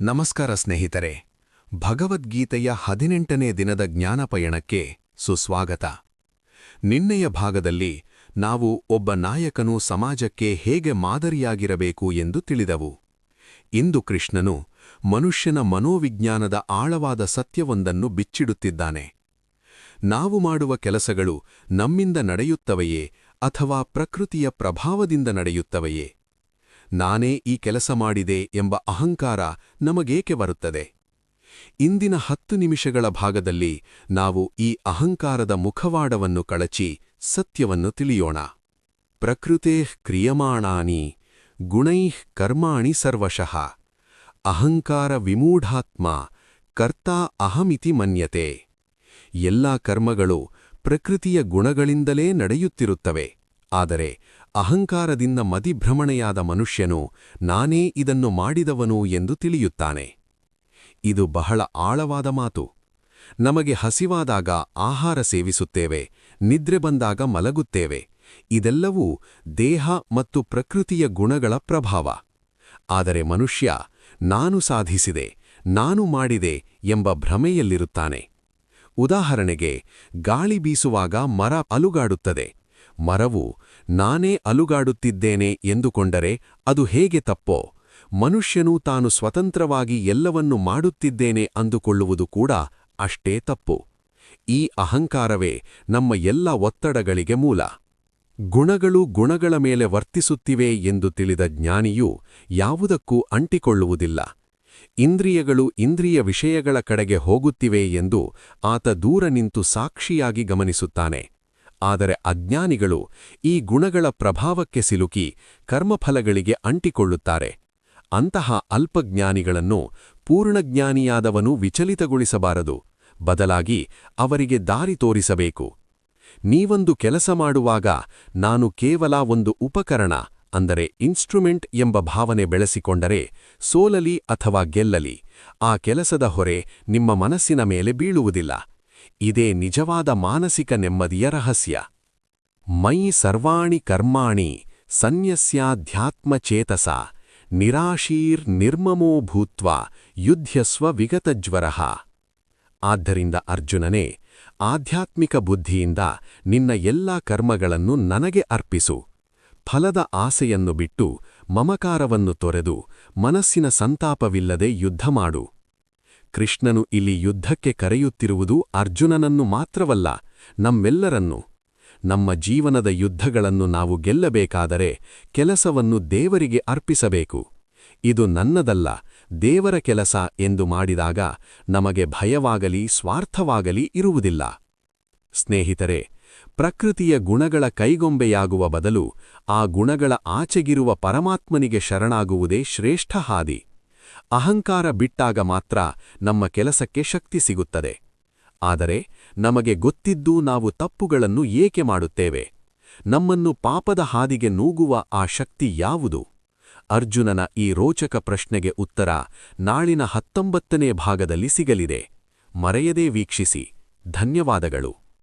ನಮಸ್ಕಾರ ಸ್ನೇಹಿತರೆ. ಭಗವದ್ಗೀತೆಯ 18ನೇ ದಿನದ ಜ್ಞಾನಪಯಣಕ್ಕೆ ಸುಸ್ವಾಗತ. ನಿನ್ನೆಯ ಭಾಗದಲ್ಲಿ ನಾವು ಒಬ್ಬ ನಾಯಕನು ಸಮಾಜಕ್ಕೆ ಹೇಗೆ ಮಾದರಿಯಾಗಿರಬೇಕು ಎಂದು ತಿಳಿದವು. ಇಂದು ಕೃಷ್ಣನು ಮನುಷ್ಯನ ಮನೋವಿಜ್ಞಾನದ ಆಳವಾದ ಸತ್ಯವೊಂದನ್ನು ಬಿಚ್ಚಿಡುತ್ತಿದ್ದಾನೆ. ನಾವು ಮಾಡುವ ಕೆಲಸಗಳು ನಮ್ಮಿಂದ ನಡೆಯುತ್ತವೆಯೇ ಅಥವಾ ಪ್ರಕೃತಿಯ ಪ್ರಭಾವದಿಂದ ನಡೆಯುತ್ತವೆಯೇ? ನಾನೇ ಈ ಕೆಲಸ ಮಾಡಿದೆ ಎಂಬ ಅಹಂಕಾರ ನಮಗೇಕೆ ಬರುತ್ತದೆ? ಇಂದಿನ 10 ನಿಮಿಷಗಳ ಭಾಗದಲ್ಲಿ ನಾವು ಈ ಅಹಂಕಾರದ ಮುಖವಾಡವನ್ನು ಕಳಚಿ ಸತ್ಯವನ್ನು ತಿಳಿಯೋಣ. ಪ್ರಕೃತೇಃ ಕ್ರಿಯಮಾಣಾನಿ ಗುಣೈಃ ಕರ್ಮಾಣಿ ಸರ್ವಶಃ ಅಹಂಕಾರ ವಿಮೂಢಾತ್ಮ ಕರ್ತಾ ಅಹಮಿತಿ ಮನ್ಯತೆ. ಎಲ್ಲಾ ಕರ್ಮಗಳು ಪ್ರಕೃತಿಯ ಗುಣಗಳಿಂದಲೇ ನಡೆಯುತ್ತಿರುತ್ತವೆ. ಆದರೆ ಅಹಂಕಾರದಿಂದ ಮದಿಭ್ರಮಣೆಯಾದ ಮನುಷ್ಯನು ನಾನೇ ಇದನ್ನು ಮಾಡಿದವನು ಎಂದು ತಿಳಿಯುತ್ತಾನೆ. ಇದು ಬಹಳ ಆಳವಾದ ಮಾತು. ನಮಗೆ ಹಸಿವಾದಾಗ ಆಹಾರ ಸೇವಿಸುತ್ತೇವೆ, ನಿದ್ರೆ ಬಂದಾಗ ಮಲಗುತ್ತೇವೆ. ಇದೆಲ್ಲವೂ ದೇಹ ಮತ್ತು ಪ್ರಕೃತಿಯ ಗುಣಗಳ ಪ್ರಭಾವ. ಆದರೆ ಮನುಷ್ಯ ನಾನು ಸಾಧಿಸಿದೆ, ನಾನು ಮಾಡಿದೆ ಎಂಬ ಭ್ರಮೆಯಲ್ಲಿರುತ್ತಾನೆ. ಉದಾಹರಣೆಗೆ, ಗಾಳಿ ಬೀಸುವಾಗ ಮರ ಅಲುಗಾಡುತ್ತದೆ. ಮರವು ನಾನೇ ಅಲುಗಾಡುತ್ತಿದ್ದೇನೆ ಎಂದುಕೊಂಡರೆ ಅದು ಹೇಗೆ ತಪ್ಪೋ, ಮನುಷ್ಯನು ತಾನು ಸ್ವತಂತ್ರವಾಗಿ ಎಲ್ಲವನ್ನೂ ಮಾಡುತ್ತಿದ್ದೇನೆ ಅಂದುಕೊಳ್ಳುವುದು ಕೂಡ ಅಷ್ಟೇ ತಪ್ಪು. ಈ ಅಹಂಕಾರವೇ ನಮ್ಮ ಎಲ್ಲ ಒತ್ತಡಗಳಿಗೆ ಮೂಲ. ಗುಣಗಳು ಗುಣಗಳ ಮೇಲೆ ವರ್ತಿಸುತ್ತಿವೆ ಎಂದು ತಿಳಿದ ಜ್ಞಾನಿಯು ಯಾವುದಕ್ಕೂ ಅಂಟಿಕೊಳ್ಳುವುದಿಲ್ಲ. ಇಂದ್ರಿಯಗಳು ಇಂದ್ರಿಯ ವಿಷಯಗಳ ಕಡೆಗೆ ಹೋಗುತ್ತಿವೆ ಎಂದು ಆತ ದೂರ ನಿಂತು ಸಾಕ್ಷಿಯಾಗಿ ಗಮನಿಸುತ್ತಾನೆ. ಆದರೆ ಅಜ್ಞಾನಿಗಳು ಈ ಗುಣಗಳ ಪ್ರಭಾವಕ್ಕೆ ಸಿಲುಕಿ ಕರ್ಮಫಲಗಳಿಗೆ ಅಂಟಿಕೊಳ್ಳುತ್ತಾರೆ. ಅಂತಹ ಅಲ್ಪಜ್ಞಾನಿಗಳನ್ನು ಪೂರ್ಣಜ್ಞಾನಿಯಾದವನು ವಿಚಲಿತಗೊಳಿಸಬಾರದು, ಬದಲಾಗಿ ಅವರಿಗೆ ದಾರಿ ತೋರಿಸಬೇಕು. ನೀವೊಂದು ಕೆಲಸ ಮಾಡುವಾಗ ನಾನು ಕೇವಲ ಒಂದು ಉಪಕರಣ ಅಂದರೆ ಇನ್ಸ್ಟ್ರುಮೆಂಟ್ ಎಂಬ ಭಾವನೆ ಬೆಳೆಸಿಕೊಂಡರೆ, ಸೋಲಲಿ ಅಥವಾ ಗೆಲ್ಲಲಿ, ಆ ಕೆಲಸದ ಹೊರೆ ನಿಮ್ಮ ಮನಸ್ಸಿನ ಮೇಲೆ ಬೀಳುವುದಿಲ್ಲ. ಇದೇ ನಿಜವಾದ ಮಾನಸಿಕ ನೆಮ್ಮದಿಯ ರಹಸ್ಯ. ಮಯಿ ಸರ್ವಾಣಿ ಕರ್ಮಾಣಿ ಸನ್ಯಸ್ಯಾಧ್ಯಾತ್ಮಚೇತಸ ನಿರಾಶೀರ್ ನಿರ್ಮಮೋ ಭೂತ್ವಾ ಯುಧ್ಯಸ್ವ ವಿಗತಜ್ವರಃ. ಆದ್ದರಿಂದ ಅರ್ಜುನನೇ, ಆಧ್ಯಾತ್ಮಿಕ ಬುದ್ಧಿಯಿಂದ ನಿನ್ನ ಎಲ್ಲಾ ಕರ್ಮಗಳನ್ನು ನನಗೆ ಅರ್ಪಿಸು. ಫಲದ ಆಸೆಯನ್ನು ಬಿಟ್ಟು ಮಮಕಾರವನ್ನು ತೊರೆದು ಮನಸ್ಸಿನ ಸಂತಾಪವಿಲ್ಲದೆ ಯುದ್ಧ ಮಾಡು. ಕೃಷ್ಣನು ಇಲ್ಲಿ ಯುದ್ಧಕ್ಕೆ ಕರೆಯುತ್ತಿರುವುದು ಅರ್ಜುನನನ್ನು ಮಾತ್ರವಲ್ಲ, ನಮ್ಮೆಲ್ಲರನ್ನೂ. ನಮ್ಮ ಜೀವನದ ಯುದ್ಧಗಳನ್ನು ನಾವು ಗೆಲ್ಲಬೇಕಾದರೆ ಕೆಲಸವನ್ನು ದೇವರಿಗೆ ಅರ್ಪಿಸಬೇಕು. ಇದು ನನ್ನದಲ್ಲ, ದೇವರ ಕೆಲಸ ಎಂದು ಮಾಡಿದಾಗ ನಮಗೆ ಭಯವಾಗಲಿ ಸ್ವಾರ್ಥವಾಗಲಿ ಇರುವುದಿಲ್ಲ. ಸ್ನೇಹಿತರೆ, ಪ್ರಕೃತಿಯ ಗುಣಗಳ ಕೈಗೊಂಬೆಯಾಗುವ ಬದಲು ಆ ಗುಣಗಳ ಆಚೆಗಿರುವ ಪರಮಾತ್ಮನಿಗೆ ಶರಣಾಗುವುದೇ ಶ್ರೇಷ್ಠ ಹಾದಿ. ಅಹಂಕಾರ ಬಿಟ್ಟಾಗ ಮಾತ್ರ ನಮ್ಮ ಕೆಲಸಕ್ಕೆ ಶಕ್ತಿ ಸಿಗುತ್ತದೆ. ಆದರೆ ನಮಗೆ ಗೊತ್ತಿದ್ದೂ ನಾವು ತಪ್ಪುಗಳನ್ನು ಏಕೆ ಮಾಡುತ್ತೇವೆ? ನಮ್ಮನ್ನು ಪಾಪದ ಹಾದಿಗೆ ನೂಗುವ ಆ ಶಕ್ತಿ ಯಾವುದು? ಅರ್ಜುನನ ಈ ರೋಚಕ ಪ್ರಶ್ನೆಗೆ ಉತ್ತರ ನಾಳಿನ 19ನೇ ಭಾಗದಲ್ಲಿ ಸಿಗಲಿದೆ. ಮರೆಯದೇ ವೀಕ್ಷಿಸಿ. ಧನ್ಯವಾದಗಳು.